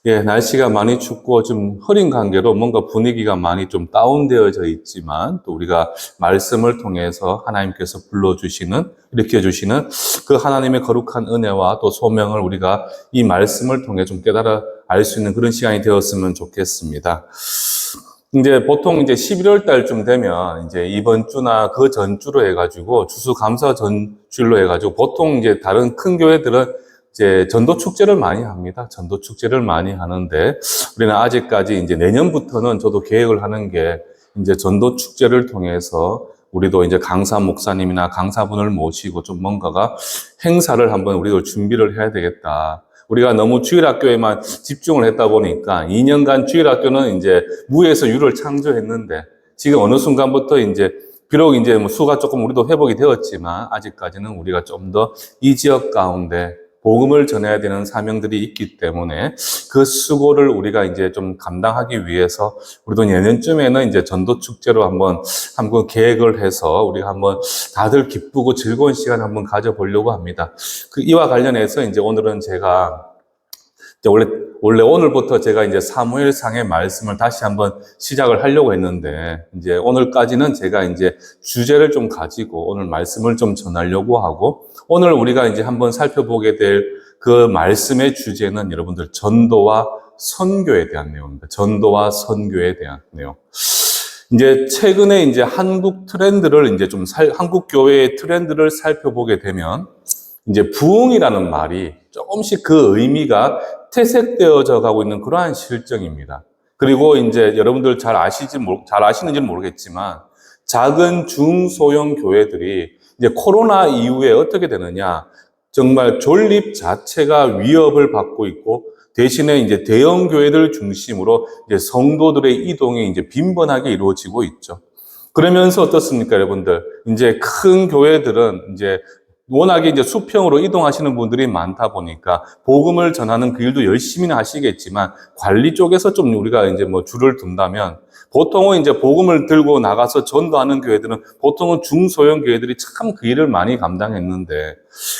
예, 날씨가 많이 춥고 좀 흐린 관계로 뭔가 분위기가 많이 좀 다운되어져 있지만 또 우리가 말씀을 통해서 하나님께서 불러주시는, 일으켜주시는 그 하나님의 거룩한 은혜와 또 소명을 우리가 이 말씀을 통해 좀 깨달아 알 수 있는 그런 시간이 되었으면 좋겠습니다. 이제 보통 이제 11월 달쯤 되면 이제 이번 주나 그 전주로 해가지고 추수감사 전주로 해가지고 보통 이제 다른 큰 교회들은 이제 전도 축제를 많이 합니다. 전도 축제를 많이 하는데 우리는 아직까지 이제 내년부터는 저도 계획을 하는 게 이제 전도 축제를 통해서 우리도 이제 강사 목사님이나 강사분을 모시고 좀 뭔가가 행사를 한번 우리도 준비를 해야 되겠다. 우리가 너무 주일학교에만 집중을 했다 보니까 2년간 주일학교는 이제 무에서 유를 창조했는데 지금 어느 순간부터 이제 비록 이제 뭐 수가 조금 우리도 회복이 되었지만 아직까지는 우리가 좀 더 이 지역 가운데 복음을 전해야 되는 사명들이 있기 때문에 그 수고를 우리가 이제 좀 감당하기 위해서 우리도 내년쯤에는 이제 전도 축제로 한번 계획을 해서 우리가 한번 다들 기쁘고 즐거운 시간 한번 가져보려고 합니다. 이와 관련해서 이제 오늘은 제가 이제 원래 오늘부터 제가 이제 사무엘상의 말씀을 다시 한번 시작을 하려고 했는데 이제 오늘까지는 제가 이제 주제를 좀 가지고 오늘 말씀을 좀 전하려고 하고 오늘 우리가 이제 한번 살펴보게 될 그 말씀의 주제는 여러분들 전도와 선교에 대한 내용입니다. 전도와 선교에 대한 내용. 이제 최근에 이제 한국 트렌드를 이제 한국 교회의 트렌드를 살펴보게 되면 이제 부흥이라는 말이 조금씩 그 의미가 퇴색되어져 가고 있는 그러한 실정입니다. 그리고 이제 여러분들 잘 아시는지 모르겠지만 작은 중소형 교회들이 이제 코로나 이후에 어떻게 되느냐, 정말 존립 자체가 위협을 받고 있고 대신에 이제 대형 교회들 중심으로 이제 성도들의 이동이 이제 빈번하게 이루어지고 있죠. 그러면서 어떻습니까, 여러분들? 이제 큰 교회들은 이제 워낙에 이제 수평으로 이동하시는 분들이 많다 보니까 복음을 전하는 그 일도 열심히는 하시겠지만 관리 쪽에서 좀 우리가 이제 뭐 줄을 둔다면 보통은 이제 복음을 들고 나가서 전도하는 교회들은 보통은 중소형 교회들이 참 그 일을 많이 감당했는데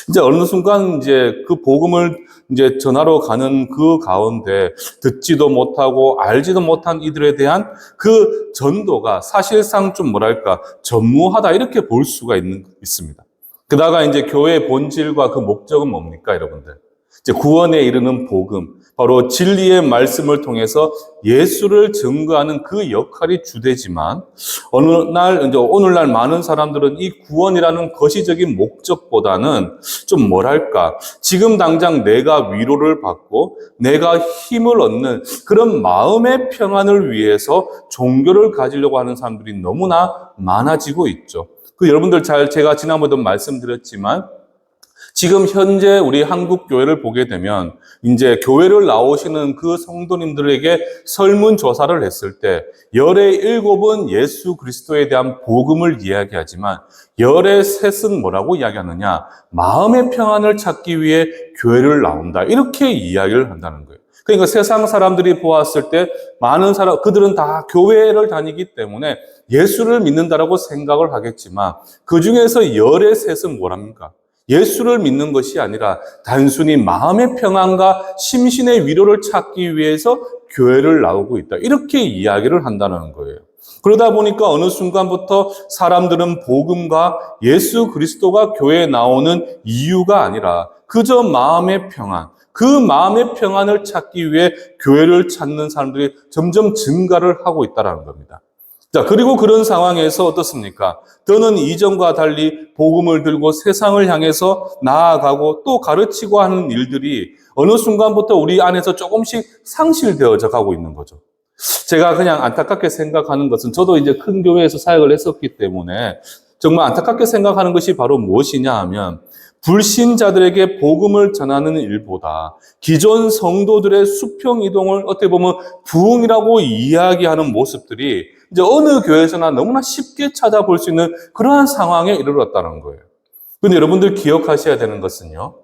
이제 어느 순간 이제 그 복음을 이제 전하러 가는 그 가운데 듣지도 못하고 알지도 못한 이들에 대한 그 전도가 사실상 좀 뭐랄까 전무하다 이렇게 볼 수가 있습니다. 그다가 이제 교회의 본질과 그 목적은 뭡니까, 여러분들? 이제 구원에 이르는 복음, 바로 진리의 말씀을 통해서 예수를 증거하는 그 역할이 주되지만 오늘날 많은 사람들은 이 구원이라는 거시적인 목적보다는 좀 뭐랄까, 지금 당장 내가 위로를 받고 내가 힘을 얻는 그런 마음의 평안을 위해서 종교를 가지려고 하는 사람들이 너무나 많아지고 있죠. 여러분들 제가 지난번에도 말씀드렸지만 지금 현재 우리 한국 교회를 보게 되면 이제 교회를 나오시는 그 성도님들에게 설문조사를 했을 때 열의 7은 예수 그리스도에 대한 복음을 이야기하지만 열의 3은 뭐라고 이야기하느냐, 마음의 평안을 찾기 위해 교회를 나온다, 이렇게 이야기를 한다는 거예요. 그러니까 세상 사람들이 보았을 때 그들은 다 교회를 다니기 때문에 예수를 믿는다라고 생각을 하겠지만 그 중에서 열의 3은 뭐랍니까? 예수를 믿는 것이 아니라 단순히 마음의 평안과 심신의 위로를 찾기 위해서 교회를 나오고 있다, 이렇게 이야기를 한다는 거예요. 그러다 보니까 어느 순간부터 사람들은 복음과 예수 그리스도가 교회에 나오는 이유가 아니라 그저 마음의 평안, 그 마음의 평안을 찾기 위해 교회를 찾는 사람들이 점점 증가를 하고 있다는 겁니다. 자, 그리고 그런 상황에서 어떻습니까? 더는 이전과 달리 복음을 들고 세상을 향해서 나아가고 또 가르치고 하는 일들이 어느 순간부터 우리 안에서 조금씩 상실되어져 가고 있는 거죠. 제가 그냥 안타깝게 생각하는 것은, 저도 이제 큰 교회에서 사역을 했었기 때문에 정말 안타깝게 생각하는 것이 바로 무엇이냐 하면, 불신자들에게 복음을 전하는 일보다 기존 성도들의 수평 이동을 어떻게 보면 부흥이라고 이야기하는 모습들이 이제 어느 교회에서나 너무나 쉽게 찾아볼 수 있는 그러한 상황에 이르렀다는 거예요. 그런데 여러분들 기억하셔야 되는 것은요,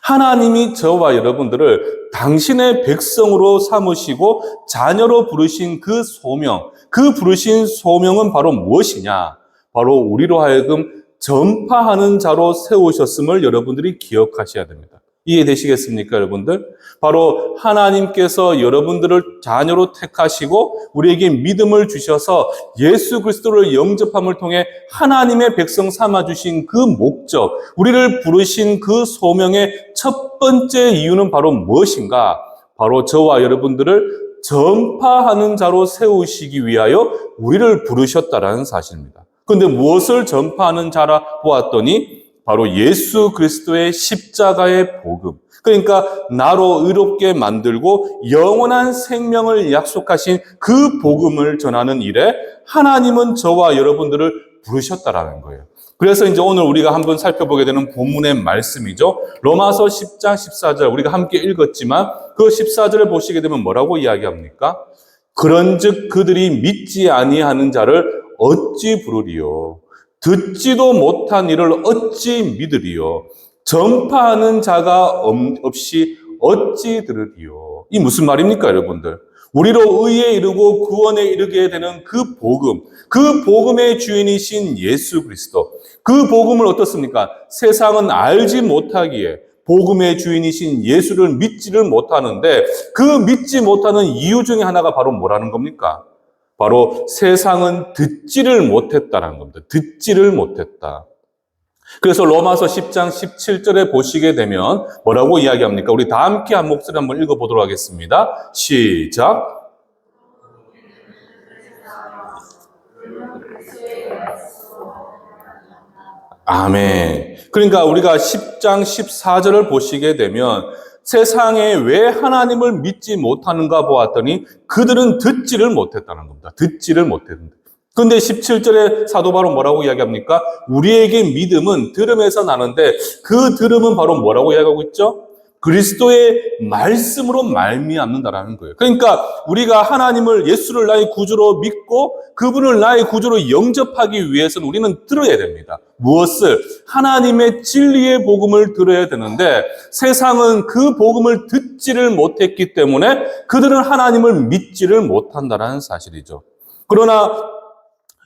하나님이 저와 여러분들을 당신의 백성으로 삼으시고 자녀로 부르신 그 소명, 그 부르신 소명은 바로 무엇이냐? 바로 우리로 하여금 전파하는 자로 세우셨음을 여러분들이 기억하셔야 됩니다. 이해되시겠습니까, 여러분들? 바로 하나님께서 여러분들을 자녀로 택하시고 우리에게 믿음을 주셔서 예수 그리스도를 영접함을 통해 하나님의 백성 삼아주신 그 목적, 우리를 부르신 그 소명의 첫 번째 이유는 바로 무엇인가? 바로 저와 여러분들을 전파하는 자로 세우시기 위하여 우리를 부르셨다라는 사실입니다. 그런데 무엇을 전파하는 자라 보았더니 바로 예수 그리스도의 십자가의 복음. 그러니까 나로 의롭게 만들고 영원한 생명을 약속하신 그 복음을 전하는 일에 하나님은 저와 여러분들을 부르셨다라는 거예요. 그래서 이제 오늘 우리가 한번 살펴보게 되는 본문의 말씀이죠. 로마서 10장 14절 우리가 함께 읽었지만 그 14절을 보시게 되면 뭐라고 이야기합니까? 그런즉 그들이 믿지 아니하는 자를 어찌 부르리요? 듣지도 못한 이를 어찌 믿으리요? 전파하는 자가 없이 어찌 들으리요? 이 무슨 말입니까, 여러분들? 우리로 의에 이르고 구원에 이르게 되는 그 복음, 그 복음의 주인이신 예수 그리스도, 그 복음을 어떻습니까? 세상은 알지 못하기에 복음의 주인이신 예수를 믿지를 못하는데 그 믿지 못하는 이유 중에 하나가 바로 뭐라는 겁니까? 바로 세상은 듣지를 못했다는 겁니다. 듣지를 못했다. 그래서 로마서 10장 17절에 보시게 되면 뭐라고 이야기합니까? 우리 다 함께 한 목소리 한번 읽어보도록 하겠습니다. 시작. 아멘. 그러니까 우리가 10장 14절을 보시게 되면 세상에 왜 하나님을 믿지 못하는가 보았더니 그들은 듣지를 못했다는 겁니다. 듣지를 못했는데. 그런데 17절에 사도 바로 뭐라고 이야기합니까? 우리에게 믿음은 들음에서 나는데 그 들음은 바로 뭐라고 이야기하고 있죠? 그리스도의 말씀으로 말미암는다라는 거예요. 그러니까 우리가 하나님을 예수를 나의 구주로 믿고 그분을 나의 구주로 영접하기 위해서는 우리는 들어야 됩니다. 무엇을? 하나님의 진리의 복음을 들어야 되는데 세상은 그 복음을 듣지를 못했기 때문에 그들은 하나님을 믿지를 못한다는 사실이죠. 그러나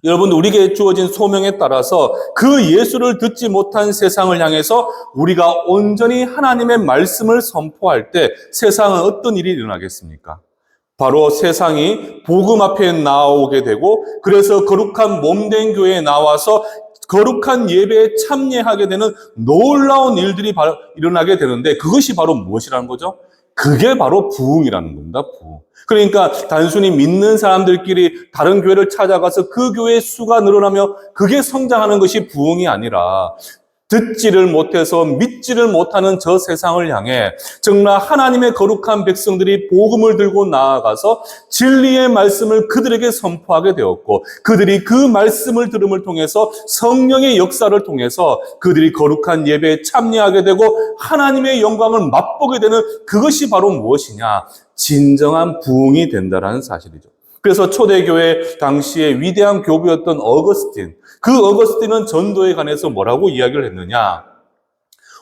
여러분들 우리에게 주어진 소명에 따라서 그 예수를 듣지 못한 세상을 향해서 우리가 온전히 하나님의 말씀을 선포할 때 세상은 어떤 일이 일어나겠습니까? 바로 세상이 복음 앞에 나오게 되고 그래서 거룩한 몸된 교회에 나와서 거룩한 예배에 참여하게 되는 놀라운 일들이 일어나게 되는데 그것이 바로 무엇이라는 거죠? 그게 바로 부흥이라는 겁니다. 부흥. 그러니까 단순히 믿는 사람들끼리 다른 교회를 찾아가서 그 교회의 수가 늘어나며 그게 성장하는 것이 부흥이 아니라 듣지를 못해서 믿지를 못하는 저 세상을 향해 정말 하나님의 거룩한 백성들이 복음을 들고 나아가서 진리의 말씀을 그들에게 선포하게 되었고 그들이 그 말씀을 들음을 통해서 성령의 역사를 통해서 그들이 거룩한 예배에 참여하게 되고 하나님의 영광을 맛보게 되는 그것이 바로 무엇이냐? 진정한 부흥이 된다는 사실이죠. 그래서 초대교회 당시에 위대한 교부였던 어거스틴, 그 어거스틴은 전도에 관해서 뭐라고 이야기를 했느냐?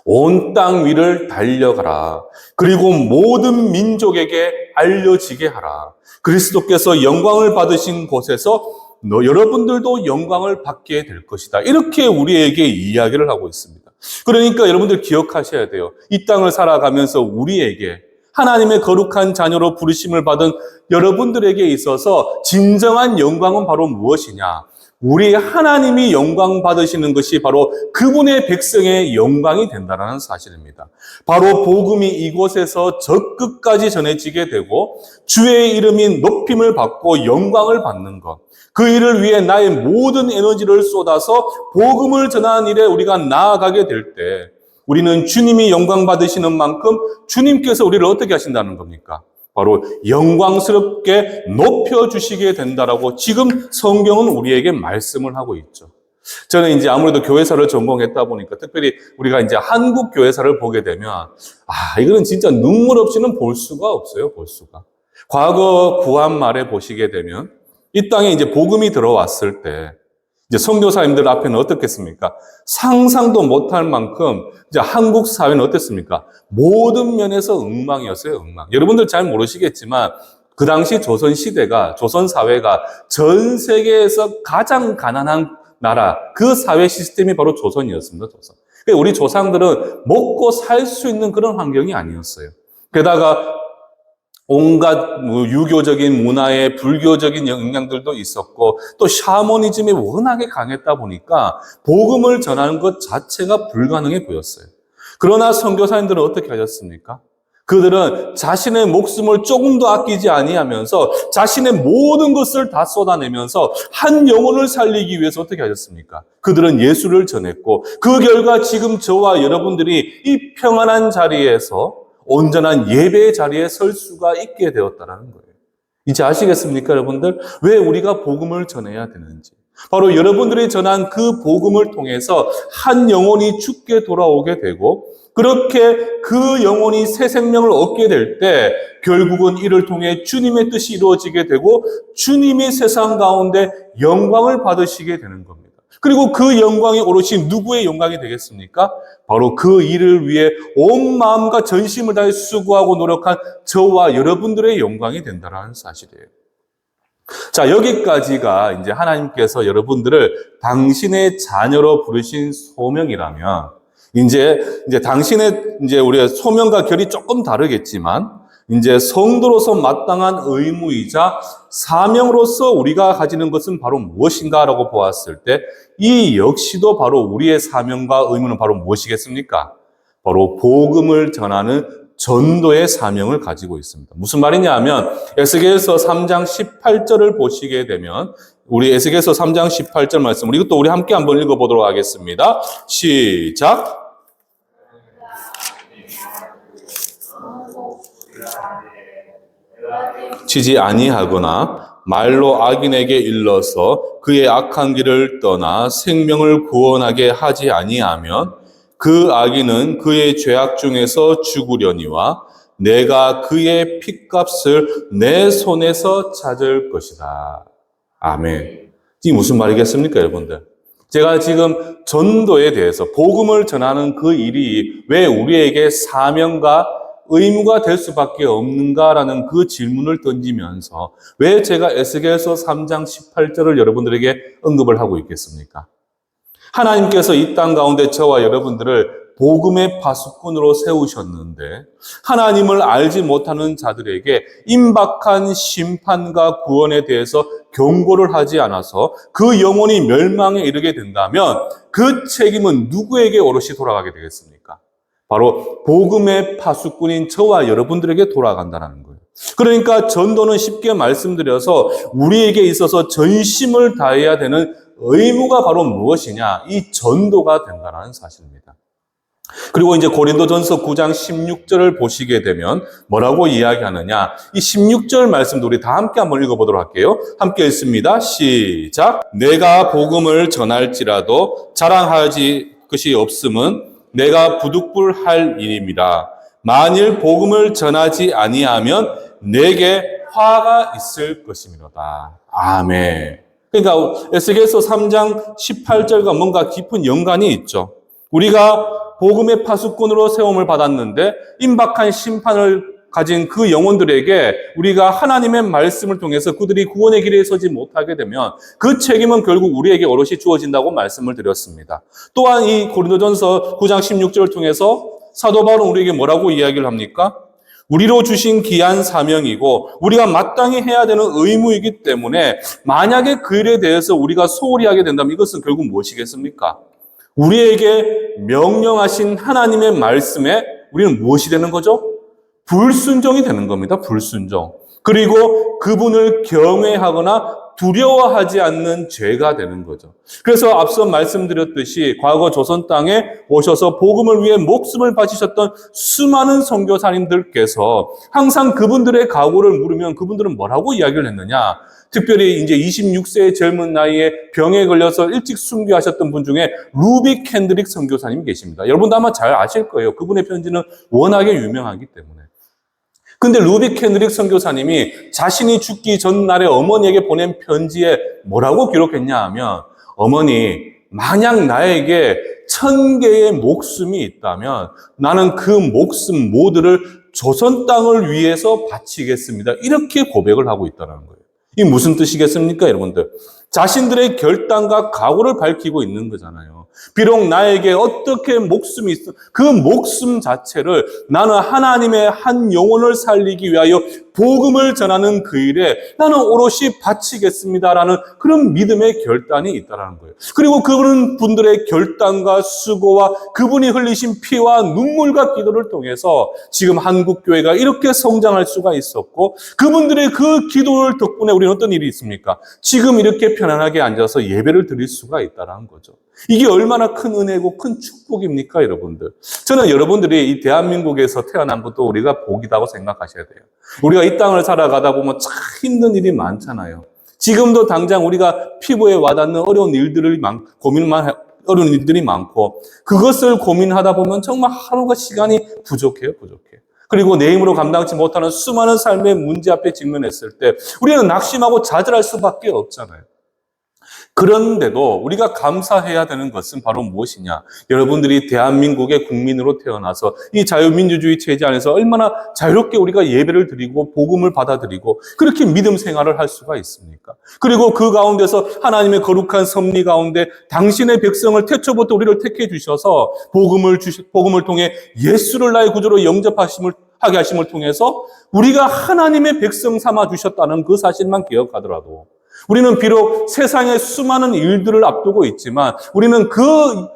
온 땅 위를 달려가라. 그리고 모든 민족에게 알려지게 하라. 그리스도께서 영광을 받으신 곳에서 여러분들도 영광을 받게 될 것이다. 이렇게 우리에게 이야기를 하고 있습니다. 그러니까 여러분들 기억하셔야 돼요. 이 땅을 살아가면서 우리에게 하나님의 거룩한 자녀로 부르심을 받은 여러분들에게 있어서 진정한 영광은 바로 무엇이냐? 우리 하나님이 영광 받으시는 것이 바로 그분의 백성의 영광이 된다는 사실입니다. 바로 복음이 이곳에서 저 끝까지 전해지게 되고 주의 이름이 높임을 받고 영광을 받는 것. 그 일을 위해 나의 모든 에너지를 쏟아서 복음을 전하는 일에 우리가 나아가게 될 때 우리는 주님이 영광 받으시는 만큼 주님께서 우리를 어떻게 하신다는 겁니까? 바로 영광스럽게 높여주시게 된다라고 지금 성경은 우리에게 말씀을 하고 있죠. 저는 이제 아무래도 교회사를 전공했다 보니까 특별히 우리가 이제 한국 교회사를 보게 되면 이거는 진짜 눈물 없이는 볼 수가 없어요, 볼 수가. 과거 구한 말에 보시게 되면 이 땅에 이제 복음이 들어왔을 때 이제 선교사님들 앞에는 어떻겠습니까? 상상도 못할 만큼 이제 한국 사회는 어땠습니까? 모든 면에서 엉망이었어요, 엉망. 여러분들 잘 모르시겠지만 그 당시 조선 시대가, 조선 사회가 전 세계에서 가장 가난한 나라, 그 사회 시스템이 바로 조선이었습니다, 조선. 그러니까 우리 조상들은 먹고 살 수 있는 그런 환경이 아니었어요. 게다가 온갖 유교적인 문화에 불교적인 영향들도 있었고 또 샤머니즘이 워낙에 강했다 보니까 복음을 전하는 것 자체가 불가능해 보였어요. 그러나 선교사님들은 어떻게 하셨습니까? 그들은 자신의 목숨을 조금도 아끼지 아니하면서 자신의 모든 것을 다 쏟아내면서 한 영혼을 살리기 위해서 어떻게 하셨습니까? 그들은 예수를 전했고 그 결과 지금 저와 여러분들이 이 평안한 자리에서 온전한 예배의 자리에 설 수가 있게 되었다는 거예요. 이제 아시겠습니까, 여러분들? 왜 우리가 복음을 전해야 되는지. 바로 여러분들이 전한 그 복음을 통해서 한 영혼이 죽게 돌아오게 되고 그렇게 그 영혼이 새 생명을 얻게 될 때 결국은 이를 통해 주님의 뜻이 이루어지게 되고 주님이 세상 가운데 영광을 받으시게 되는 겁니다. 그리고 그 영광이 오롯이 누구의 영광이 되겠습니까? 바로 그 일을 위해 온 마음과 전심을 다해 수고하고 노력한 저와 여러분들의 영광이 된다는 사실이에요. 자, 여기까지가 이제 하나님께서 여러분들을 당신의 자녀로 부르신 소명이라면 이제 당신의 우리의 소명과 결이 조금 다르겠지만 이제 성도로서 마땅한 의무이자 사명으로서 우리가 가지는 것은 바로 무엇인가라고 보았을 때 이 역시도 바로 우리의 사명과 의무는 바로 무엇이겠습니까? 바로 복음을 전하는 전도의 사명을 가지고 있습니다. 무슨 말이냐 하면 에스겔서 3장 18절을 보시게 되면 우리 에스겔서 3장 18절 말씀 이것도 우리 함께 한번 읽어보도록 하겠습니다. 시작! 치지 아니하거나 말로 악인에게 일러서 그의 악한 길을 떠나 생명을 구원하게 하지 아니하면 그 악인은 그의 죄악 중에서 죽으려니와 내가 그의 핏값을 내 손에서 찾을 것이다. 아멘. 이게 무슨 말이겠습니까, 여러분들? 제가 지금 전도에 대해서 복음을 전하는 그 일이 왜 우리에게 사명과 의무가 될 수밖에 없는가라는 그 질문을 던지면서 왜 제가 에스겔서 3장 18절을 여러분들에게 언급을 하고 있겠습니까? 하나님께서 이 땅 가운데 저와 여러분들을 복음의 파수꾼으로 세우셨는데 하나님을 알지 못하는 자들에게 임박한 심판과 구원에 대해서 경고를 하지 않아서 그 영혼이 멸망에 이르게 된다면 그 책임은 누구에게 오롯이 돌아가게 되겠습니까? 바로 복음의 파수꾼인 저와 여러분들에게 돌아간다는 거예요. 그러니까 전도는 쉽게 말씀드려서 우리에게 있어서 전심을 다해야 되는 의무가 바로 무엇이냐? 이 전도가 된다는 사실입니다. 그리고 이제 고린도전서 9장 16절을 보시게 되면 뭐라고 이야기하느냐? 이 16절 말씀도 우리 다 함께 한번 읽어보도록 할게요. 함께 읽습니다. 시작! 내가 복음을 전할지라도 자랑하지 것이 없음은 내가 부득불할 일입니다. 만일 복음을 전하지 아니하면 내게 화가 있을 것이미로다. 아멘. 그러니까 에스겔서 3장 18절과 뭔가 깊은 연관이 있죠. 우리가 복음의 파수꾼으로 세움을 받았는데 임박한 심판을 가진 그 영혼들에게 우리가 하나님의 말씀을 통해서 그들이 구원의 길에 서지 못하게 되면 그 책임은 결국 우리에게 오롯이 주어진다고 말씀을 드렸습니다. 또한 이 고린도전서 9장 16절을 통해서 사도 바울은 우리에게 뭐라고 이야기를 합니까? 우리로 주신 귀한 사명이고 우리가 마땅히 해야 되는 의무이기 때문에 만약에 그 일에 대해서 우리가 소홀히 하게 된다면 이것은 결국 무엇이겠습니까? 우리에게 명령하신 하나님의 말씀에 우리는 무엇이 되는 거죠? 불순종이 되는 겁니다. 불순종. 그리고 그분을 경외하거나 두려워하지 않는 죄가 되는 거죠. 그래서 앞서 말씀드렸듯이 과거 조선 땅에 오셔서 복음을 위해 목숨을 바치셨던 수많은 선교사님들께서 항상 그분들의 각오를 물으면 그분들은 뭐라고 이야기를 했느냐? 특별히 이제 26세의 젊은 나이에 병에 걸려서 일찍 순교하셨던 분 중에 루비 캔드릭 선교사님이 계십니다. 여러분도 아마 잘 아실 거예요. 그분의 편지는 워낙에 유명하기 때문에. 근데 루비 캔드릭 선교사님이 자신이 죽기 전날에 어머니에게 보낸 편지에 뭐라고 기록했냐 하면 어머니, 만약 나에게 1000개의 목숨이 있다면 나는 그 목숨 모두를 조선 땅을 위해서 바치겠습니다. 이렇게 고백을 하고 있다는 거예요. 이게 무슨 뜻이겠습니까, 여러분들? 자신들의 결단과 각오를 밝히고 있는 거잖아요. 비록 나에게 어떻게 목숨이 있어, 그 목숨 자체를 나는 하나님의 한 영혼을 살리기 위하여 복음을 전하는 그 일에 나는 오롯이 바치겠습니다라는 그런 믿음의 결단이 있다는 거예요. 그리고 그런 분들의 결단과 수고와 그분이 흘리신 피와 눈물과 기도를 통해서 지금 한국교회가 이렇게 성장할 수가 있었고, 그분들의 그 기도를 덕분에 우리는 어떤 일이 있습니까? 지금 이렇게 편안하게 앉아서 예배를 드릴 수가 있다는 거죠. 이게 얼마나 큰 은혜고 큰 축복입니까, 여러분들? 저는 여러분들이 이 대한민국에서 태어난 것도 우리가 복이라고 생각하셔야 돼요. 우리가 이 땅을 살아가다 보면 참 힘든 일이 많잖아요. 지금도 당장 우리가 피부에 와닿는 어려운 일들을 어려운 일들이 많고, 그것을 고민하다 보면 정말 하루가 시간이 부족해요. 그리고 내 힘으로 감당치 못하는 수많은 삶의 문제 앞에 직면했을 때 우리는 낙심하고 좌절할 수밖에 없잖아요. 그런데도 우리가 감사해야 되는 것은 바로 무엇이냐? 여러분들이 대한민국의 국민으로 태어나서 이 자유민주주의 체제 안에서 얼마나 자유롭게 우리가 예배를 드리고 복음을 받아들이고 그렇게 믿음 생활을 할 수가 있습니까? 그리고 그 가운데서 하나님의 거룩한 섭리 가운데 당신의 백성을 태초부터 우리를 택해 주셔서 복음을 통해 예수를 나의 구주로 하게 하심을 통해서 우리가 하나님의 백성 삼아 주셨다는 그 사실만 기억하더라도, 우리는 비록 세상의 수많은 일들을 앞두고 있지만 우리는 그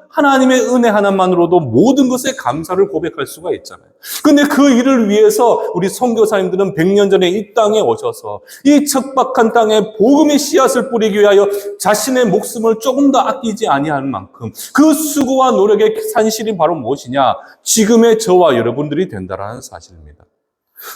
하나님의 은혜 하나만으로도 모든 것에 감사를 고백할 수가 있잖아요. 근데 그 일을 위해서 우리 선교사님들은 100년 전에 이 땅에 오셔서 이 척박한 땅에 복음의 씨앗을 뿌리기 위하여 자신의 목숨을 조금 더 아끼지 아니할 만큼 그 수고와 노력의 산실이 바로 무엇이냐? 지금의 저와 여러분들이 된다는 사실입니다.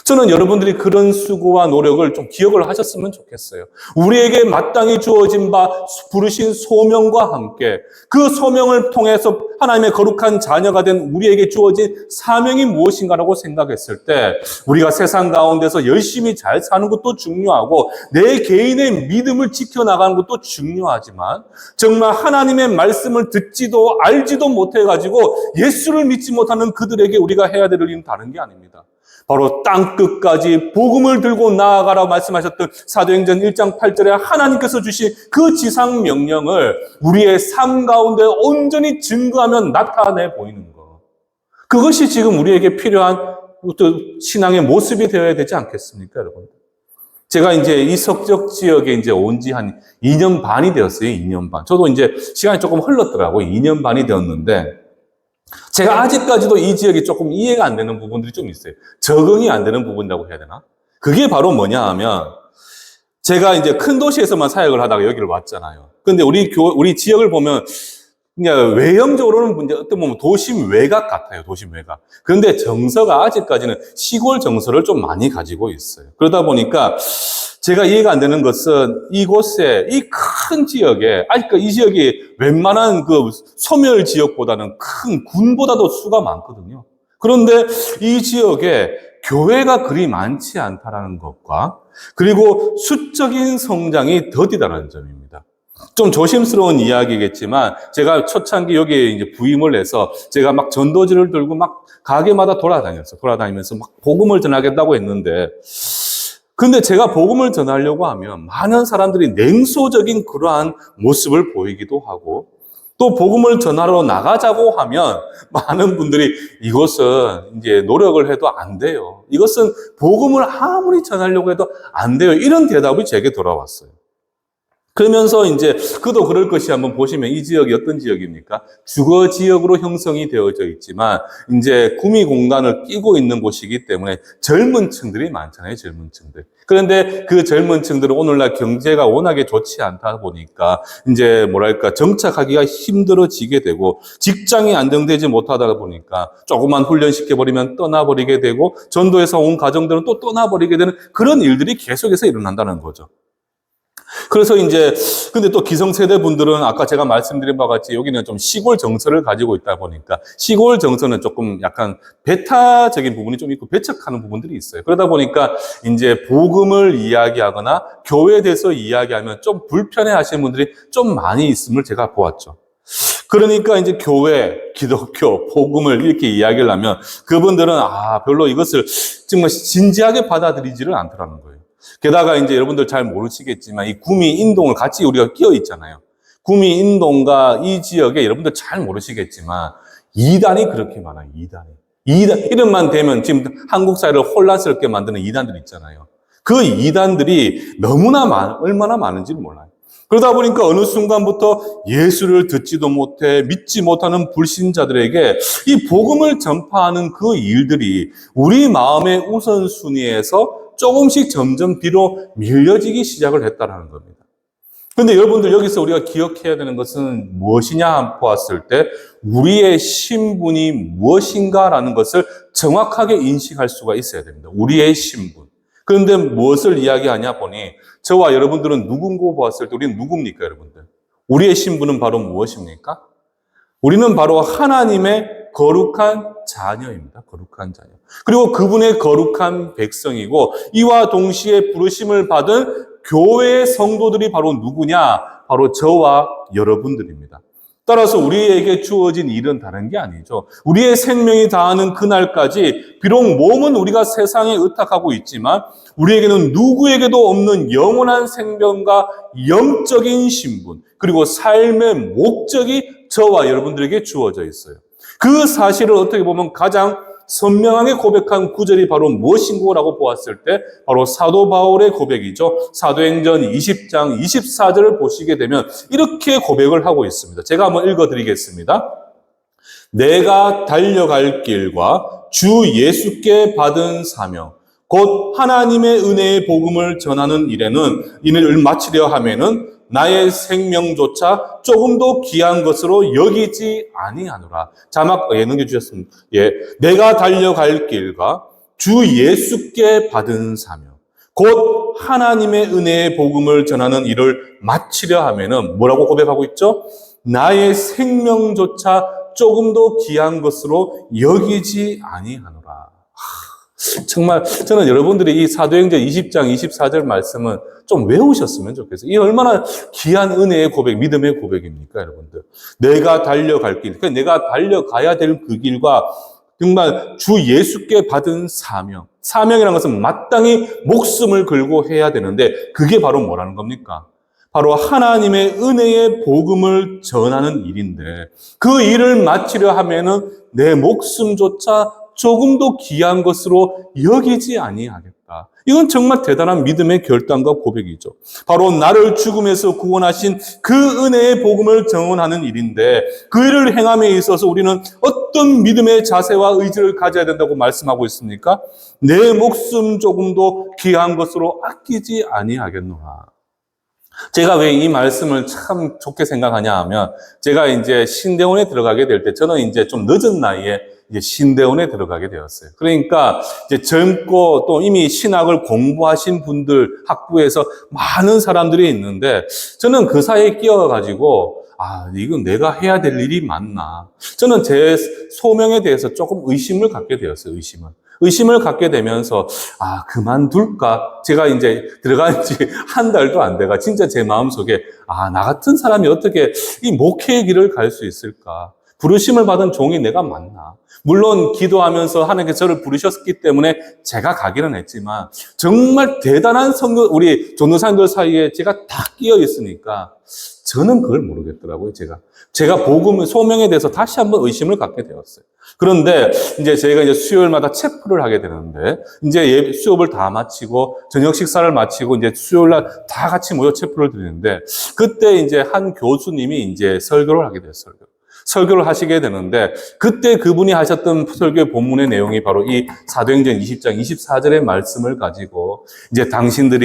저는 여러분들이 그런 수고와 노력을 좀 기억을 하셨으면 좋겠어요. 우리에게 마땅히 주어진 바 부르신 소명과 함께 그 소명을 통해서 하나님의 거룩한 자녀가 된 우리에게 주어진 사명이 무엇인가라고 생각했을 때, 우리가 세상 가운데서 열심히 잘 사는 것도 중요하고 내 개인의 믿음을 지켜나가는 것도 중요하지만, 정말 하나님의 말씀을 듣지도 알지도 못해가지고 예수를 믿지 못하는 그들에게 우리가 해야 될 일은 다른 게 아닙니다. 바로 땅끝까지 복음을 들고 나아가라고 말씀하셨던 사도행전 1장 8절에 하나님께서 주신 그 지상 명령을 우리의 삶 가운데 온전히 증거하며 나타내 보이는 것. 그것이 지금 우리에게 필요한 신앙의 모습이 되어야 되지 않겠습니까, 여러분? 제가 이제 이 석적 지역에 이제 온 지 한 2년 반이 되었어요, 2년 반. 저도 이제 시간이 조금 흘렀더라고요. 2년 반이 되었는데, 제가 아직까지도 이 지역이 조금 이해가 안 되는 부분들이 좀 있어요. 적응이 안 되는 부분이라고 해야 되나? 그게 바로 뭐냐 하면, 제가 이제 큰 도시에서만 사역을 하다가 여기를 왔잖아요. 근데 우리 지역을 보면, 그냥 외형적으로는 이제 어떤 보면 도심 외곽 같아요, 도심 외곽. 그런데 정서가 아직까지는 시골 정서를 좀 많이 가지고 있어요. 그러다 보니까, 제가 이해가 안 되는 것은 이곳에, 이 큰 지역에, 이 지역이 웬만한 그 소멸 지역보다는 큰 군보다도 수가 많거든요. 그런데 이 지역에 교회가 그리 많지 않다라는 것과, 그리고 수적인 성장이 더디다는 점입니다. 좀 조심스러운 이야기겠지만, 제가 초창기 여기에 이제 부임을 해서 제가 막 전도지를 들고 막 가게마다 돌아다니면서 막 복음을 전하겠다고 했는데, 근데 제가 복음을 전하려고 하면 많은 사람들이 냉소적인 그러한 모습을 보이기도 하고, 또 복음을 전하러 나가자고 하면 많은 분들이 이것은 이제 노력을 해도 안 돼요. 이것은 복음을 아무리 전하려고 해도 안 돼요. 이런 대답이 제게 돌아왔어요. 그러면서 이제 그도 그럴 것이 한번 보시면 이 지역이 어떤 지역입니까? 주거 지역으로 형성이 되어져 있지만 이제 구미 공간을 끼고 있는 곳이기 때문에 젊은 층들이 많잖아요, 젊은 층들. 그런데 그 젊은 층들은 오늘날 경제가 워낙에 좋지 않다 보니까 이제 정착하기가 힘들어지게 되고, 직장이 안정되지 못하다 보니까 조금만 훈련시켜버리면 떠나버리게 되고, 전도에서 온 가정들은 또 떠나버리게 되는 그런 일들이 계속해서 일어난다는 거죠. 그래서 이제, 근데 또 기성세대 분들은 아까 제가 말씀드린 바와 같이 여기는 좀 시골 정서를 가지고 있다 보니까 시골 정서는 조금 약간 배타적인 부분이 좀 있고 배척하는 부분들이 있어요. 그러다 보니까 이제 복음을 이야기하거나 교회에 대해서 이야기하면 좀 불편해 하시는 분들이 좀 많이 있음을 제가 보았죠. 그러니까 이제 교회, 기독교, 복음을 이렇게 이야기를 하면 그분들은 별로 이것을 정말 진지하게 받아들이지를 않더라는 거예요. 게다가 이제 여러분들 잘 모르시겠지만 이 구미 인동을 같이 우리가 끼어 있잖아요. 구미 인동과 이 지역에 여러분들 잘 모르시겠지만 이단이 그렇게 많아요. 이단 이름만 대면 지금 한국 사회를 혼란스럽게 만드는 이단들 있잖아요. 그 이단들이 얼마나 많은지를 몰라요. 그러다 보니까 어느 순간부터 예수를 듣지도 못해 믿지 못하는 불신자들에게 이 복음을 전파하는 그 일들이 우리 마음의 우선순위에서 조금씩 점점 뒤로 밀려지기 시작을 했다는 겁니다. 그런데 여러분들 여기서 우리가 기억해야 되는 것은 무엇이냐 보았을 때 우리의 신분이 무엇인가라는 것을 정확하게 인식할 수가 있어야 됩니다. 우리의 신분. 그런데 무엇을 이야기하냐 보니 저와 여러분들은 누군고 보았을 때 우리는 누굽니까, 여러분들? 우리의 신분은 바로 무엇입니까? 우리는 바로 하나님의 거룩한 자녀입니다. 거룩한 자녀. 그리고 그분의 거룩한 백성이고 이와 동시에 부르심을 받은 교회의 성도들이 바로 누구냐? 바로 저와 여러분들입니다. 따라서 우리에게 주어진 일은 다른 게 아니죠. 우리의 생명이 다하는 그날까지 비록 몸은 우리가 세상에 의탁하고 있지만 우리에게는 누구에게도 없는 영원한 생명과 영적인 신분 그리고 삶의 목적이 저와 여러분들에게 주어져 있어요. 그 사실을 어떻게 보면 가장 선명하게 고백한 구절이 바로 무엇인고라고 보았을 때 바로 사도 바울의 고백이죠. 사도행전 20장 24절을 보시게 되면 이렇게 고백을 하고 있습니다. 제가 한번 읽어드리겠습니다. 내가 달려갈 길과 주 예수께 받은 사명 곧 하나님의 은혜의 복음을 전하는 일에는 이를 마치려 하면은 나의 생명조차 조금도 귀한 것으로 여기지 아니하노라. 자막 넘겨주셨습니다. 내가 달려갈 길과 주 예수께 받은 사명 곧 하나님의 은혜의 복음을 전하는 일을 마치려 하면은 뭐라고 고백하고 있죠? 나의 생명조차 조금도 귀한 것으로 여기지 아니하노라. 정말 저는 여러분들이 이 사도행전 20장 24절 말씀은 좀 외우셨으면 좋겠어요. 이 얼마나 귀한 은혜의 고백, 믿음의 고백입니까, 여러분들? 내가 달려갈 길, 내가 달려가야 될 그 길과 정말 주 예수께 받은 사명. 사명이라는 것은 마땅히 목숨을 걸고 해야 되는데 그게 바로 뭐라는 겁니까? 바로 하나님의 은혜의 복음을 전하는 일인데 그 일을 마치려 하면은 내 목숨조차 조금도 귀한 것으로 여기지 아니하겠다. 이건 정말 대단한 믿음의 결단과 고백이죠. 바로 나를 죽음에서 구원하신 그 은혜의 복음을 증언하는 일인데 그 일을 행함에 있어서 우리는 어떤 믿음의 자세와 의지를 가져야 된다고 말씀하고 있습니까? 내 목숨 조금도 귀한 것으로 아끼지 아니하겠노라. 제가 왜 이 말씀을 참 좋게 생각하냐 하면 제가 이제 신대원에 들어가게 될 때 저는 이제 좀 늦은 나이에 이제 신대원에 들어가게 되었어요. 그러니까 이제 젊고 또 이미 신학을 공부하신 분들 학부에서 많은 사람들이 있는데 저는 그 사이에 끼어가지고 이건 내가 해야 될 일이 맞나. 저는 제 소명에 대해서 조금 의심을 갖게 되었어요. 의심을 갖게 되면서 그만둘까? 제가 이제 들어간 지 한 달도 안 돼가 진짜 제 마음속에 나 같은 사람이 어떻게 이 목회의 길을 갈 수 있을까? 부르심을 받은 종이 내가 맞나? 물론 기도하면서 하나님께서 저를 부르셨기 때문에 제가 가기는 했지만 정말 대단한 우리 전도사님들 사이에 제가 다 끼어 있으니까 저는 그걸 모르겠더라고요, 제가 복음, 소명에 대해서 다시 한번 의심을 갖게 되었어요. 그런데 이제 저희가 이제 수요일마다 체프를 하게 되는데 이제 수업을 다 마치고 저녁 식사를 마치고 이제 수요일날 다 같이 모여 체프를 드리는데 그때 이제 한 교수님이 이제 설교를 하게 됐어요. 설교를 하시게 되는데 그때 그분이 하셨던 설교의 본문의 내용이 바로 이 사도행전 20장 24절의 말씀을 가지고 이제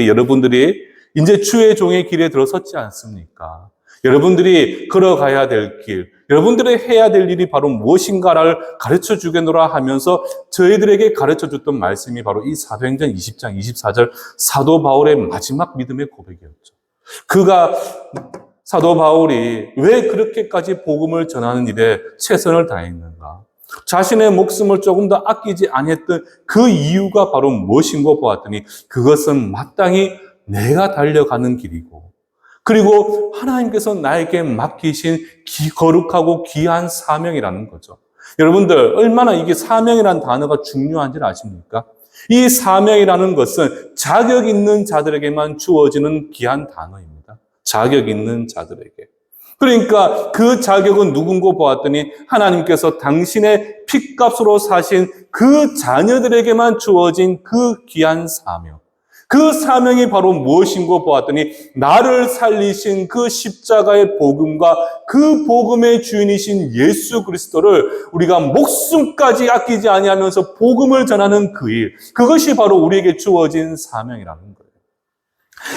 여러분들이 이제 주의 종의 길에 들어섰지 않습니까? 여러분들이 걸어가야 될 길, 여러분들이 해야 될 일이 바로 무엇인가를 가르쳐 주겠노라 하면서 저희들에게 가르쳐 줬던 말씀이 바로 이 사도행전 20장 24절 사도 바울의 마지막 믿음의 고백이었죠. 사도 바울이 왜 그렇게까지 복음을 전하는 일에 최선을 다했는가? 자신의 목숨을 조금 더 아끼지 아니했던 그 이유가 바로 무엇인고 보았더니 그것은 마땅히 내가 달려가는 길이고 그리고 하나님께서 나에게 맡기신 거룩하고 귀한 사명이라는 거죠. 여러분들 얼마나 이게 사명이라는 단어가 중요한지 아십니까? 이 사명이라는 것은 자격 있는 자들에게만 주어지는 귀한 단어입니다. 자격 있는 자들에게. 그러니까 그 자격은 누군고 보았더니 하나님께서 당신의 핏값으로 사신 그 자녀들에게만 주어진 그 귀한 사명. 그 사명이 바로 무엇인고 보았더니 나를 살리신 그 십자가의 복음과 그 복음의 주인이신 예수 그리스도를 우리가 목숨까지 아끼지 아니하면서 복음을 전하는 그 일. 그것이 바로 우리에게 주어진 사명이라는 거예요.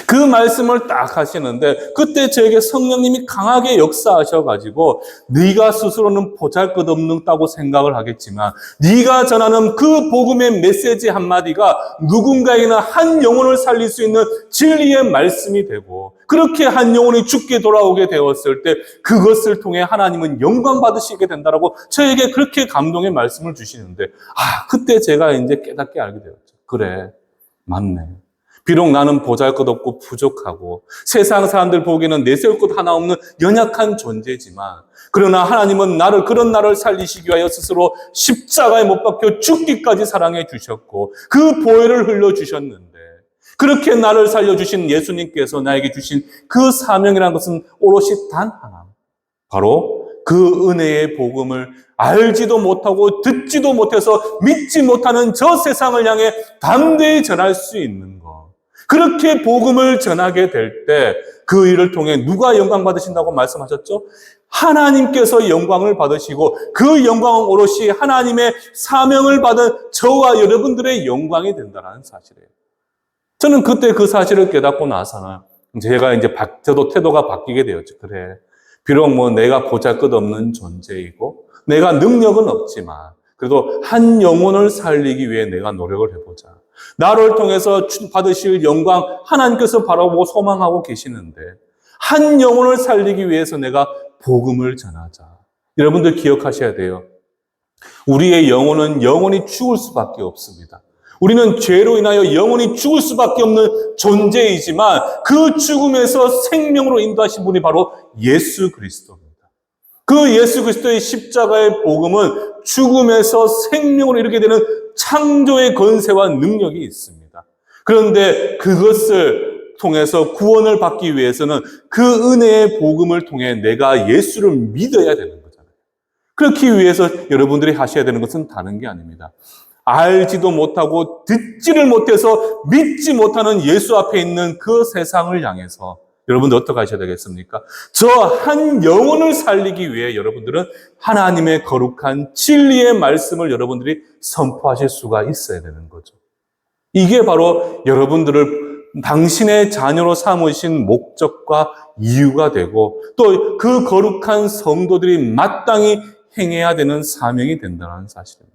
그 말씀을 딱 하시는데 그때 저에게 성령님이 강하게 역사하셔가지고 네가 스스로는 보잘것없다고 생각을 하겠지만 네가 전하는 그 복음의 메시지 한마디가 누군가에게나 한 영혼을 살릴 수 있는 진리의 말씀이 되고 그렇게 한 영혼이 죽게 돌아오게 되었을 때 그것을 통해 하나님은 영광 받으시게 된다라고 저에게 그렇게 감동의 말씀을 주시는데 그때 제가 이제 깨닫게 알게 되었죠. 그래, 맞네. 비록 나는 보잘것없고 부족하고 세상 사람들 보기에는 내세울 것 하나 없는 연약한 존재지만 그러나 하나님은 그런 나를 살리시기 위하여 스스로 십자가에 못 박혀 죽기까지 사랑해 주셨고 그 보혈을 흘려주셨는데 그렇게 나를 살려주신 예수님께서 나에게 주신 그 사명이라는 것은 오롯이 단 하나, 바로 그 은혜의 복음을 알지도 못하고 듣지도 못해서 믿지 못하는 저 세상을 향해 담대히 전할 수 있는 것. 그렇게 복음을 전하게 될 때 그 일을 통해 누가 영광 받으신다고 말씀하셨죠? 하나님께서 영광을 받으시고 그 영광은 오롯이 하나님의 사명을 받은 저와 여러분들의 영광이 된다는 사실이에요. 저는 그때 그 사실을 깨닫고 나서는 제가 이제 저도 태도가 바뀌게 되었죠. 그래. 비록 내가 보잘것없는 존재이고 내가 능력은 없지만 그래도 한 영혼을 살리기 위해 내가 노력을 해보자. 나를 통해서 받으실 영광 하나님께서 바라보고 소망하고 계시는데 한 영혼을 살리기 위해서 내가 복음을 전하자. 여러분들 기억하셔야 돼요. 우리의 영혼은 영원히 죽을 수밖에 없습니다. 우리는 죄로 인하여 영원히 죽을 수밖에 없는 존재이지만 그 죽음에서 생명으로 인도하신 분이 바로 예수 그리스도입니다. 그 예수 그리스도의 십자가의 복음은 죽음에서 생명으로 이르게 되는 창조의 권세와 능력이 있습니다. 그런데 그것을 통해서 구원을 받기 위해서는 그 은혜의 복음을 통해 내가 예수를 믿어야 되는 거잖아요. 그렇기 위해서 여러분들이 하셔야 되는 것은 다른 게 아닙니다. 알지도 못하고 듣지를 못해서 믿지 못하는 예수 앞에 있는 그 세상을 향해서 여러분들 어떻게 하셔야 되겠습니까? 저 한 영혼을 살리기 위해 여러분들은 하나님의 거룩한 진리의 말씀을 여러분들이 선포하실 수가 있어야 되는 거죠. 이게 바로 여러분들을 당신의 자녀로 삼으신 목적과 이유가 되고 또 그 거룩한 성도들이 마땅히 행해야 되는 사명이 된다는 사실입니다.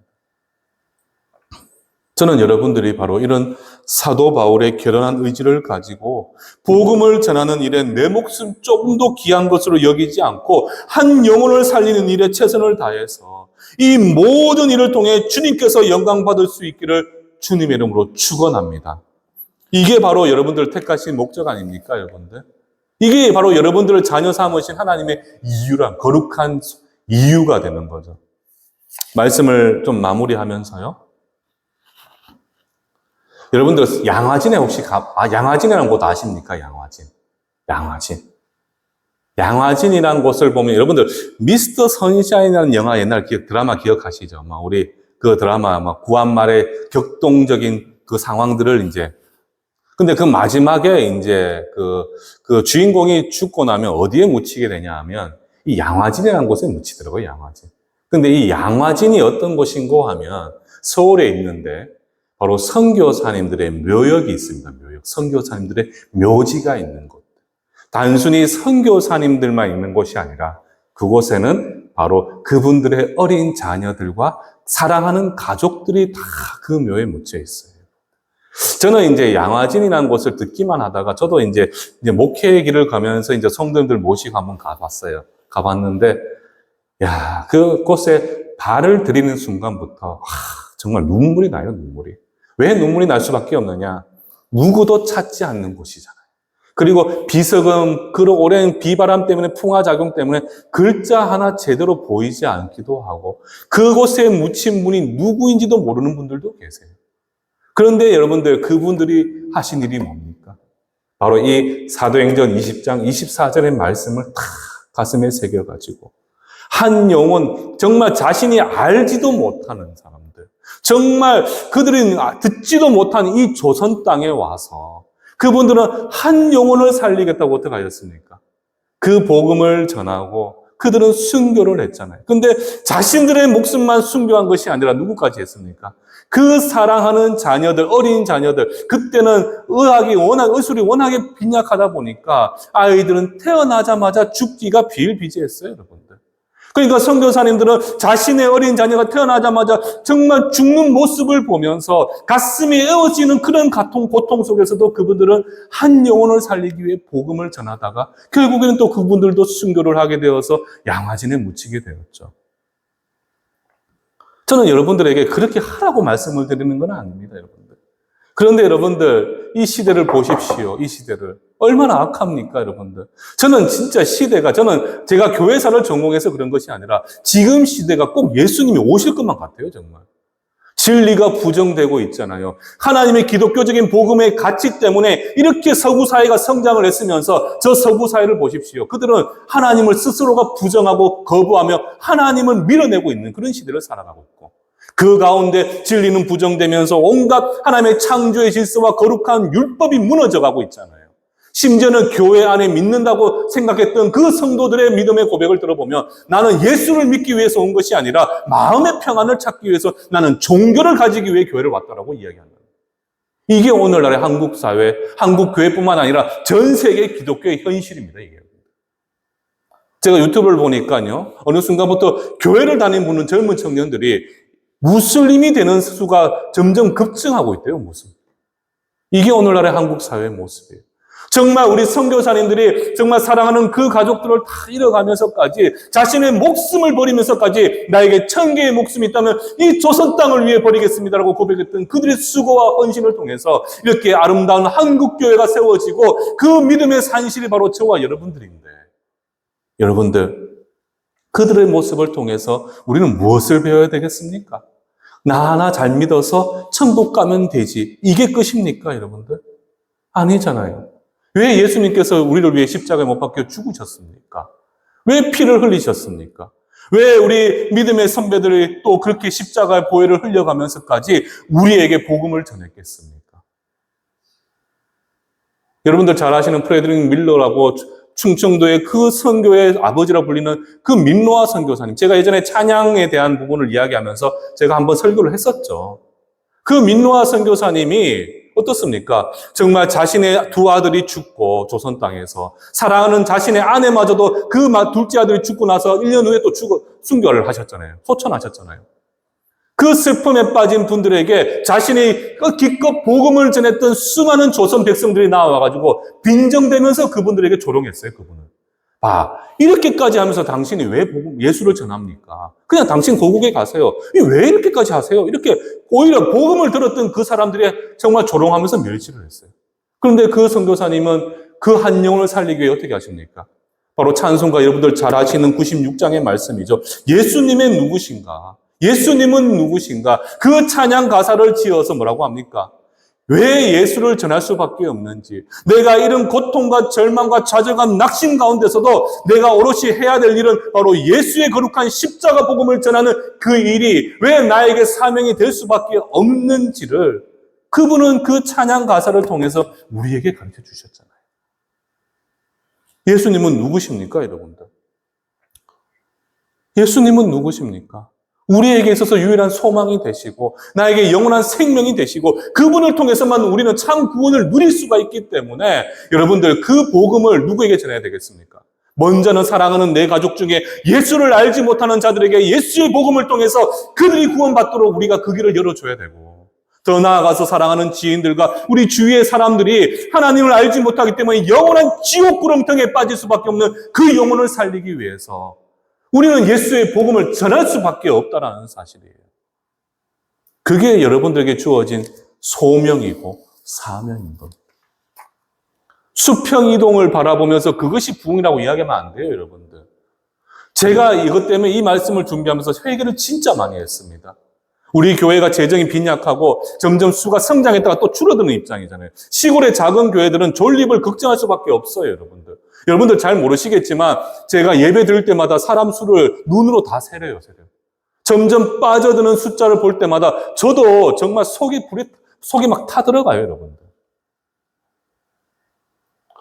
저는 여러분들이 바로 이런 사도 바울의 결연한 의지를 가지고 복음을 전하는 일에 내 목숨 조금 더 귀한 것으로 여기지 않고 한 영혼을 살리는 일에 최선을 다해서 이 모든 일을 통해 주님께서 영광 받을 수 있기를 주님의 이름으로 축원합니다. 이게 바로 여러분들을 택하신 목적 아닙니까, 여러분들? 이게 바로 여러분들을 자녀 삼으신 하나님의 거룩한 이유가 되는 거죠. 말씀을 좀 마무리하면서요. 여러분들 양화진에 혹시 양화진이라는 곳 아십니까? 양화진이라는 곳을 보면 여러분들 미스터 선샤인이라는 영화 옛날 드라마 기억하시죠? 우리 그 드라마 구한말의 격동적인 그 상황들을 근데 그 마지막에 그 주인공이 죽고 나면 어디에 묻히게 되냐 하면 이 양화진이라는 곳에 묻히더라고요, 양화진. 근데 이 양화진이 어떤 곳인고 하면 서울에 있는데 바로 선교사님들의 묘역이 있습니다. 선교사님들의 묘지가 있는 곳. 단순히 선교사님들만 있는 곳이 아니라 그곳에는 바로 그분들의 어린 자녀들과 사랑하는 가족들이 다 그 묘에 묻혀 있어요. 저는 양화진이라는 곳을 듣기만 하다가 저도 이제 목회의 길을 가면서 성도님들 모시고 한번 가봤는데, 그곳에 발을 들이는 순간부터 정말 눈물이 나요, 눈물이. 왜 눈물이 날 수밖에 없느냐? 누구도 찾지 않는 곳이잖아요. 그리고 오랜 비바람 때문에, 풍화작용 때문에 글자 하나 제대로 보이지 않기도 하고, 그곳에 묻힌 분이 누구인지도 모르는 분들도 계세요. 그런데 여러분들, 그분들이 하신 일이 뭡니까? 바로 이 사도행전 20장 24절의 말씀을 다 가슴에 새겨가지고 한 영혼, 정말 자신이 알지도 못하는 사람들, 정말 그들이 듣지도 못하는 이 조선 땅에 와서 그분들은 한 영혼을 살리겠다고 어떻게 하였습니까? 그 복음을 전하고 그들은 순교를 했잖아요. 근데 자신들의 목숨만 순교한 것이 아니라 누구까지 했습니까? 그 사랑하는 자녀들, 어린 자녀들, 그때는 의술이 워낙에 빈약하다 보니까 아이들은 태어나자마자 죽기가 비일비재했어요, 여러분들. 그러니까 선교사님들은 자신의 어린 자녀가 태어나자마자 정말 죽는 모습을 보면서 가슴이 에어지는 그런 고통 속에서도 그분들은 한 영혼을 살리기 위해 복음을 전하다가 결국에는 또 그분들도 순교를 하게 되어서 양화진에 묻히게 되었죠. 저는 여러분들에게 그렇게 하라고 말씀을 드리는 건 아닙니다, 여러분들. 그런데 여러분들, 이 시대를 보십시오, 이 시대를. 얼마나 악합니까, 여러분들? 저는 진짜 저는 제가 교회사를 전공해서 그런 것이 아니라 지금 시대가 꼭 예수님이 오실 것만 같아요, 정말. 진리가 부정되고 있잖아요. 하나님의 기독교적인 복음의 가치 때문에 이렇게 서구 사회가 성장을 했으면서 저 서구 사회를 보십시오. 그들은 하나님을 스스로가 부정하고 거부하며 하나님을 밀어내고 있는 그런 시대를 살아가고 있고, 그 가운데 진리는 부정되면서 온갖 하나님의 창조의 질서와 거룩한 율법이 무너져가고 있잖아요. 심지어는 교회 안에 믿는다고 생각했던 그 성도들의 믿음의 고백을 들어보면 나는 예수를 믿기 위해서 온 것이 아니라 마음의 평안을 찾기 위해서 나는 종교를 가지기 위해 교회를 왔다라고 이야기한다. 이게 오늘날의 한국 사회, 한국 교회뿐만 아니라 전 세계 기독교의 현실입니다, 이게. 제가 유튜브를 보니까요, 어느 순간부터 교회를 다니는 분은 젊은 청년들이 무슬림이 되는 수가 점점 급증하고 있대요, 무슬림. 이게 오늘날의 한국 사회의 모습이에요. 정말 우리 선교사님들이 정말 사랑하는 그 가족들을 다 잃어가면서까지 자신의 목숨을 버리면서까지 나에게 1000개의 목숨이 있다면 이 조선 땅을 위해 버리겠습니다라고 고백했던 그들의 수고와 헌신을 통해서 이렇게 아름다운 한국교회가 세워지고 그 믿음의 산실이 바로 저와 여러분들인데, 여러분들, 그들의 모습을 통해서 우리는 무엇을 배워야 되겠습니까? 나 하나 잘 믿어서 천국 가면 되지, 이게 끝입니까, 여러분들? 아니잖아요. 왜 예수님께서 우리를 위해 십자가에 못 박혀 죽으셨습니까? 왜 피를 흘리셨습니까? 왜 우리 믿음의 선배들이 또 그렇게 십자가의 보혈을 흘려가면서까지 우리에게 복음을 전했겠습니까? 여러분들 잘 아시는 프레드릭 밀러라고 충청도의 그 선교의 아버지라 불리는 그 민노아 선교사님, 제가 예전에 찬양에 대한 부분을 이야기하면서 제가 한번 설교를 했었죠. 그 민노아 선교사님이 어떻습니까? 정말 자신의 두 아들이 죽고 조선 땅에서 사랑하는 자신의 아내마저도 그 둘째 아들이 죽고 나서 1년 후에 또 순교를 하셨잖아요. 소천하셨잖아요. 그 슬픔에 빠진 분들에게 자신이 기껏 복음을 전했던 수많은 조선 백성들이 나와가지고 빈정대면서 그분들에게 조롱했어요, 그분을. 이렇게까지 하면서 당신이 왜 예수를 전합니까? 그냥 당신 고국에 가세요. 왜 이렇게까지 하세요? 이렇게 오히려 복음을 들었던 그 사람들이 정말 조롱하면서 멸시를 했어요. 그런데 그 선교사님은 그 한 영혼을 살리기 위해 어떻게 하십니까? 바로 찬송가 여러분들 잘 아시는 96장의 말씀이죠. 예수님은 누구신가? 예수님은 누구신가? 그 찬양 가사를 지어서 뭐라고 합니까? 왜 예수를 전할 수밖에 없는지, 내가 이런 고통과 절망과 좌절과 낙심 가운데서도 내가 오롯이 해야 될 일은 바로 예수의 거룩한 십자가 복음을 전하는 그 일이 왜 나에게 사명이 될 수밖에 없는지를 그분은 그 찬양 가사를 통해서 우리에게 가르쳐 주셨잖아요. 예수님은 누구십니까, 여러분들? 예수님은 누구십니까? 우리에게 있어서 유일한 소망이 되시고 나에게 영원한 생명이 되시고 그분을 통해서만 우리는 참 구원을 누릴 수가 있기 때문에 여러분들 그 복음을 누구에게 전해야 되겠습니까? 먼저는 사랑하는 내 가족 중에 예수를 알지 못하는 자들에게 예수의 복음을 통해서 그들이 구원받도록 우리가 그 길을 열어줘야 되고, 더 나아가서 사랑하는 지인들과 우리 주위의 사람들이 하나님을 알지 못하기 때문에 영원한 지옥 구렁텅이에 빠질 수밖에 없는 그 영혼을 살리기 위해서 우리는 예수의 복음을 전할 수밖에 없다는 사실이에요. 그게 여러분들에게 주어진 소명이고 사명인 겁니다. 수평이동을 바라보면서 그것이 부흥이라고 이야기하면 안 돼요, 여러분들. 제가 이것 때문에 이 말씀을 준비하면서 회개를 진짜 많이 했습니다. 우리 교회가 재정이 빈약하고 점점 수가 성장했다가 또 줄어드는 입장이잖아요. 시골의 작은 교회들은 존립을 걱정할 수밖에 없어요, 여러분들. 여러분들 잘 모르시겠지만 제가 예배 드릴 때마다 사람 수를 눈으로 다 세려요. 점점 빠져드는 숫자를 볼 때마다 저도 정말 속이 막 타들어가요, 여러분들.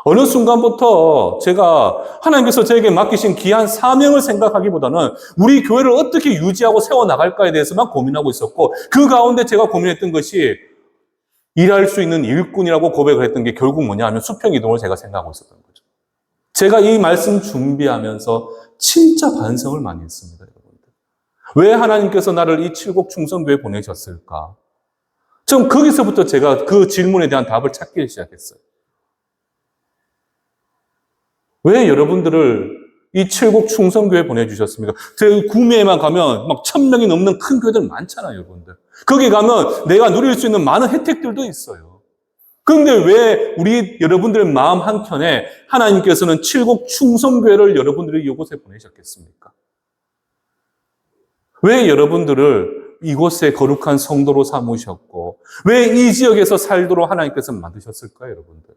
어느 순간부터 제가 하나님께서 저에게 맡기신 귀한 사명을 생각하기보다는 우리 교회를 어떻게 유지하고 세워나갈까에 대해서만 고민하고 있었고, 그 가운데 제가 고민했던 것이 일할 수 있는 일꾼이라고 고백을 했던 게 결국 뭐냐 하면 수평이동을 제가 생각하고 있었던 거죠. 제가 이 말씀 준비하면서 진짜 반성을 많이 했습니다, 여러분들. 왜 하나님께서 나를 이 칠곡 충성교회에 보내셨을까? 좀 거기서부터 제가 그 질문에 대한 답을 찾기 시작했어요. 왜 여러분들을 이 칠곡 충성교회에 보내주셨습니까? 제 구미에만 가면 막 1000명이 넘는 큰 교회들 많잖아요, 여러분들. 거기 가면 내가 누릴 수 있는 많은 혜택들도 있어요. 그런데 왜 우리 여러분들의 마음 한켠에 하나님께서는 칠곡 충성교회를 여러분들이 이곳에 보내셨겠습니까? 왜 여러분들을 이곳에 거룩한 성도로 삼으셨고 왜 이 지역에서 살도록 하나님께서 만드셨을까요, 여러분들?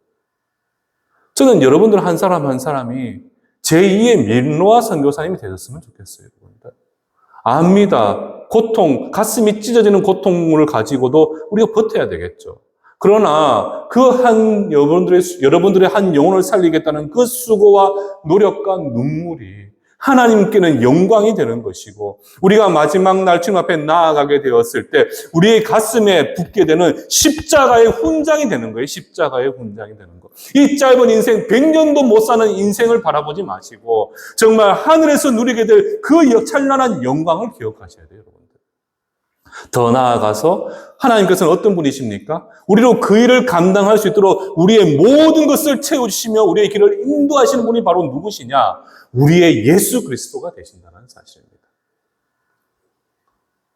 저는 여러분들 한 사람 한 사람이 제2의 밀노아 선교사님이 되셨으면 좋겠어요, 여러분들. 압니다. 고통, 가슴이 찢어지는 고통을 가지고도 우리가 버텨야 되겠죠. 그러나 여러분들의 한 영혼을 살리겠다는 그 수고와 노력과 눈물이 하나님께는 영광이 되는 것이고, 우리가 마지막 날 주님 앞에 나아가게 되었을 때 우리의 가슴에 붙게 되는 십자가의 훈장이 되는 거예요. 십자가의 훈장이 되는 거. 이 짧은 인생, 100년도 못 사는 인생을 바라보지 마시고 정말 하늘에서 누리게 될 그 찬란한 영광을 기억하셔야 돼요, 여러분들. 더 나아가서 하나님께서는 어떤 분이십니까? 우리로 그 일을 감당할 수 있도록 우리의 모든 것을 채우시며 우리의 길을 인도하시는 분이 바로 누구시냐? 우리의 예수 그리스도가 되신다는 사실입니다.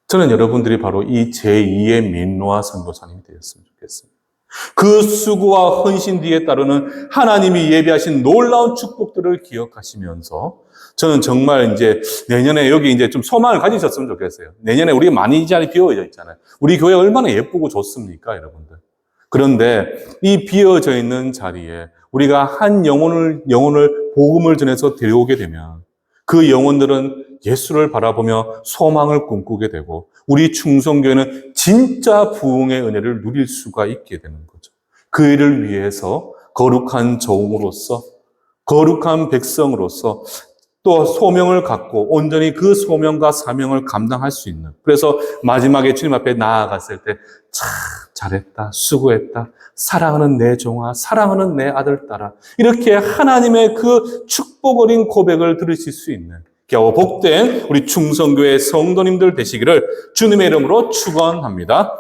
저는 여러분들이 바로 이 제2의 민노아 선교사님이 되었으면 좋겠습니다. 그 수고와 헌신 뒤에 따르는 하나님이 예비하신 놀라운 축복들을 기억하시면서 저는 정말 이제 내년에 여기 이제 좀 소망을 가지셨으면 좋겠어요. 내년에 우리 많이 이 자리 비어져 있잖아요. 우리 교회 얼마나 예쁘고 좋습니까, 여러분들? 그런데 이 비어져 있는 자리에 우리가 한 영혼을 복음을 전해서 데려오게 되면 그 영혼들은 예수를 바라보며 소망을 꿈꾸게 되고 우리 충성교회는 진짜 부흥의 은혜를 누릴 수가 있게 되는 거죠. 그 일을 위해서 거룩한 종으로서, 거룩한 백성으로서 또 소명을 갖고 온전히 그 소명과 사명을 감당할 수 있는, 그래서 마지막에 주님 앞에 나아갔을 때 참 잘했다, 수고했다, 사랑하는 내 종아, 사랑하는 내 아들 딸아, 이렇게 하나님의 그 축복 어린 고백을 들으실 수 있는 겨우 복된 우리 충성교회 성도님들 되시기를 주님의 이름으로 축원합니다.